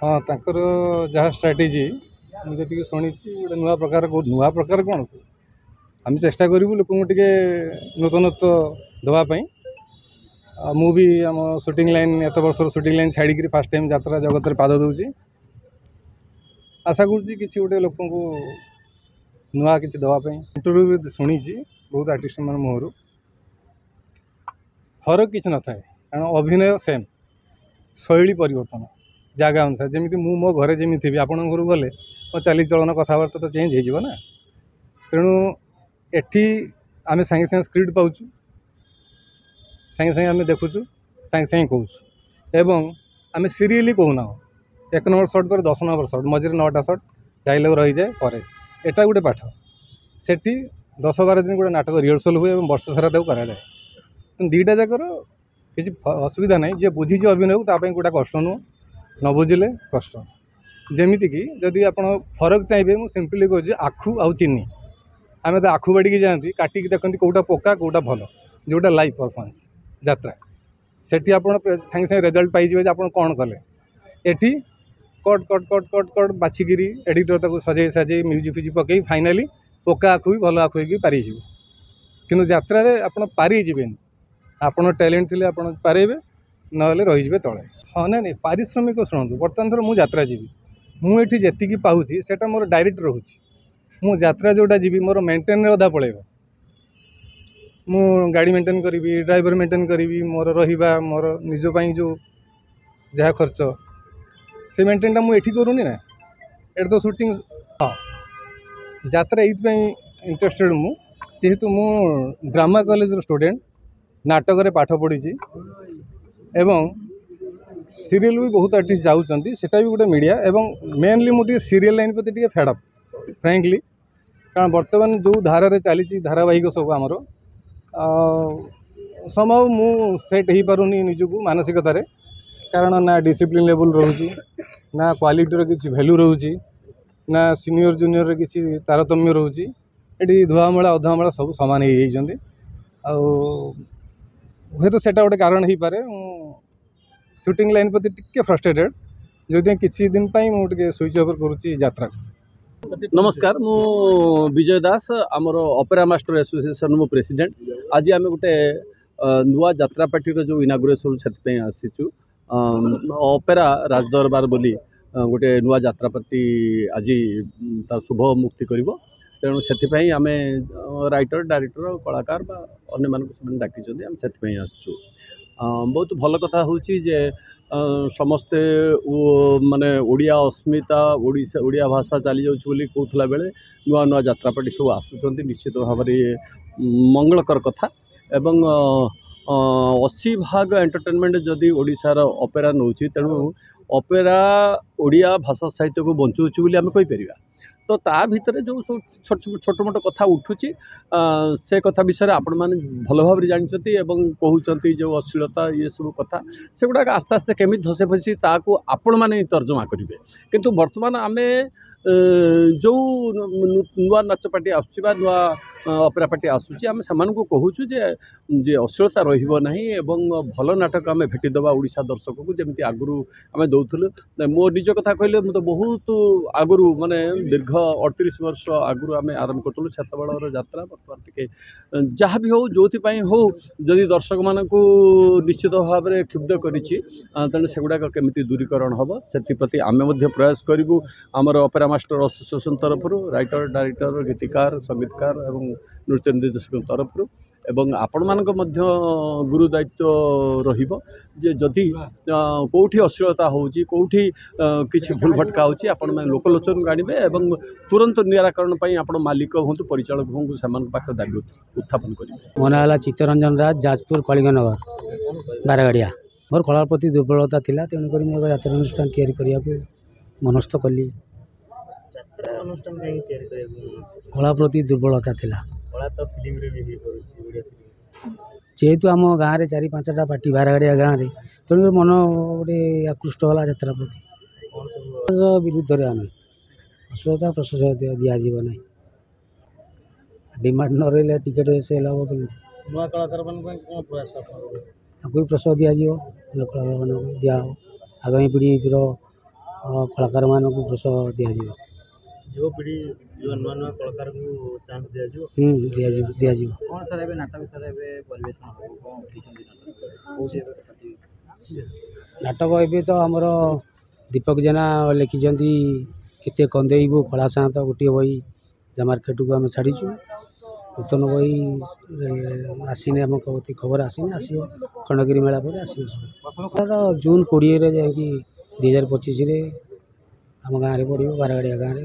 हाँ तांकर जहाँ स्ट्राटेजी मुझे जी शुणी गोटे नुआ प्रकार कौन आम चेष्टा करूँ लोक टे नूतनत्व देवाई मु भी आम शूटिंग लाइन एत वर्ष शूटिंग लाइन छाड़ी फास्ट टाइम यात्रा जगत में पाद दूसरी आशा करुँची कि गोटे लोक नुआ कि देवाई इंटरव्यू भी शुणी बहुत आर्टिस्ट मान मुहर फरक किसी न था कारण अभिनय सेम शैली परिवर्तन जगह अनुसार जमी मो घरे जमी थी आपण घर गले मो चालीचलन कथबार्ता तो चेंज हो ना तेणु एठी आम सागे सागे स्क्रिप्ट पाऊँ सागे सागे आम देखुचु सागे सागे कहूँ एवं आम सीरियली कहूना 1 नंबर शॉट पर 10 नंबर शॉट मझे 9टा शॉट डायलॉग रही जाए पर एटा गोटे पाठ सेठी 10-12 दिन गोटे नाटक रिहर्सल हुए और वर्ष सारा कराए तो दुईटा जाकर किसी असुविधा ना जी बुझी अभिनय को गोटा कष्ट नुह न बुझिले कष्ट जमीती कि जदि आप फरक चाहिए मुझे सिंपली कहूँ आखु आउ चीनी आम तो आखु बाड़ी जाती काटिकी देखते कौटा पक्का कौटा भल जोटा लाइव परफॉर्मेंस यात्रा सेठी आप सागे सागे रिजल्ट पाइबे आप कौन कले एटी cut cut cut cut cut बाछिकी एडिटर तक सजे सजे म्यूजिक फ्यूजिक पकई फाइनाली पक्का आखु भी भल आखु हो पारि कि यात्रा आप पारिबे आपन टैलेंट थी आप पारेबे ना रहीजे तले हाँ ना नहीं पारिश्रमिक शुणु बर्तमान थर मुझे यात्रा जी मुझे जी पाऊँगी से मोर डायरेक्ट रोचे मु यात्रा जोटा जी मोर मेंटेन अधा पड़ेगा मु गाड़ी मेंटेन करी ड्राइवर मेंटेन करी मोर रहा मोर निजपाई जो जहाँ खर्च से मेंटेनटा मुझे करूनी ना एट तो शूटिंग हाँ यात्रा ये इंटरेस्टेड जेहेतु मु ड्रामा कॉलेज स्टूडेंट नाटक रे पाठ पढ़ी एवं सीरियल भी बहुत आर्टिस्ट जाऊँगी सेटा भी गोटे मीडिया एवं मेनली मुझे सीरियल लाइन प्रति फेडअप फ्रैंकली कारण बर्तमान जो धारा चली धारावाहिक सब आमर संभव मु सेट हो पारुनी निजक मानसिकतार कारण ना डिसिप्लिन लेवल रोचे ना क्वालिटी किसी भैल्यू रोचे ना सीनियर जूनियर किसी तारतम्य रोचे ये धुआमूला अधुआमूला सब सामान हो तो सेटा गोटे कारण हो पारे शूटिंग लाइन प्रति टिके फ्रस्ट्रेटेड जो किसी दिन मुझे स्विच ओवर करुँची यात्रा नमस्कार मु विजय दास आमर ऑपेरा मास्टर एसोसिएशन मु प्रेसिडेंट आज आम गोटे नुआ यात्रा पार्टी जो इनागुरेसन से आसीचु ऑपेरा राजदरबार बोली गोटे नुआ यात्रा पार्टी आज तार शुभ मुक्ति कर तेणु से आम राइटर डायरेक्टर कलाकार अन्य मानक डाकी आम से आसचु बहुत भल कथा हूँ जे समस्ते माने ओडिया अस्मिता ओडिया भाषा चली जाऊँगी कहूला बेले नुआ नुआ यात्रा पार्टी सब आसुँच निश्चित भाव मंगलकर कथा एवं 80% एंटरटेनमेंट जदि ओडिशार ऑपेरा नौची तेणु ऑपेरा ओडिया भाषा साहित्य को बंचाऊँ बोली आम कहीपर तो ता भितर जो सब छोट मोट कथा उठुची से कथा विषय आपण मैंने भल भाव जानते कहते जो अश्लीलता ये सब कथा से गुड़ाक आस्ते आस्ते केमी धसे फसी ताकू आपण मैंने तर्जमा करेंगे किंतु वर्तमान आम जो नुआ नाच पार्टी आसुवा नुआ ऑपेरा पार्टी आसूची आम से कहूँ जे अश्लीलता रही एवं भल नाटक आम भेटिदेवा ओडिशा दर्शक को जमी आगु आम दौलू मो निज कथा कहले तो बहुत आगु माने दीर्घ 38 वर्ष आगु आम आरंभ करूँ से यात्रा बर्तमान टे जहाँ भी हो जो हो जदि दर्शक मान निश्चित भाव में क्षुब्ध करें से गुड़ाक केमी दूरीकरण हम से आम प्रयास करूँ आमर ऑपेरा मास्टर एसोसिएशन तरफ राइटर डायरेक्टर गीतिकार संगीतकार एवं नृत्य निर्देशक तरफ एवं आपण मानक मध्य गुरु दायित्व रहिबो जे जदि कोठी अश्लीलता होउची कोठी किछि भूल भटका होउची आपण माने लोकलोचन गाणिबे एवं तुरंत निराकरण पई आपण मालिक होंतु परिचालक होंतु समान पाख दाबी उत्थापन करिबे। मोना हला चित्तरंजन राज जाजपुर कलिंगनगर बारगाड़िया मोर कला प्रति दुर्बलता थिला तेणु करी मोर यात्रा अनुष्ठान तैयारी करिया मनस्थ कली कला प्रति दुर्बलता थिला जेहेतु आम गाँव में 4-5टा पार्टी बारगाड़िया गाँव में तेणु मन गोटे आकृष्ट है यात्रा प्रति विरुद्ध आम अश्लीलता प्रशंसा दिज्व ना डिमांड न रही टिकेट से लाभ नुआ कलाकार प्रयास प्रसव दिज्व कलाकार दिया आगामी पीढ़ी କଳାକାରମାନଙ୍କୁ ପ୍ରୋତ୍ସାହନ ଦିଆଯିବ। ଯୁବପିଢ଼ି ଯେଉଁ ନୂଆ ନୂଆ କଳାକାରଙ୍କୁ ଚାନ୍ସ ଦିଆଯିବ। ଦିଆଯିବ ଦିଆଯିବ। କ'ଣ ସାର୍ ଏବେ ନାଟକ ସାର୍ ଏବେ ପରିବେଷଣ ହେବ କ'ଣ ଉଠିଛନ୍ତି ନାଟକ ଏବେ ତ ଆମର ଦୀପକ ଜେନା ଲେଖିଛନ୍ତି କେତେ କନ୍ଦେଇବୁ କଳା ସାନ୍ତ ଗୋଟିଏ ବହି ଯା ମାର୍କେଟକୁ ଆମେ ଛାଡ଼ିଛୁ। ନୂତନ ବହି ଆସିନି, ଆମ ଖବର ଆସିନି, ଆସିବ ଖଣ୍ଡଗିରି ମେଳା ପରେ ଆସିବ ସବୁ। ତ ଜୁନ୍ 20ରେ ଯାଇକି 2025ରେ ଆମ ଗାଁରେ ପଡ଼ିବ, ବାରଗାଡ଼ିଆ ଗାଁରେ।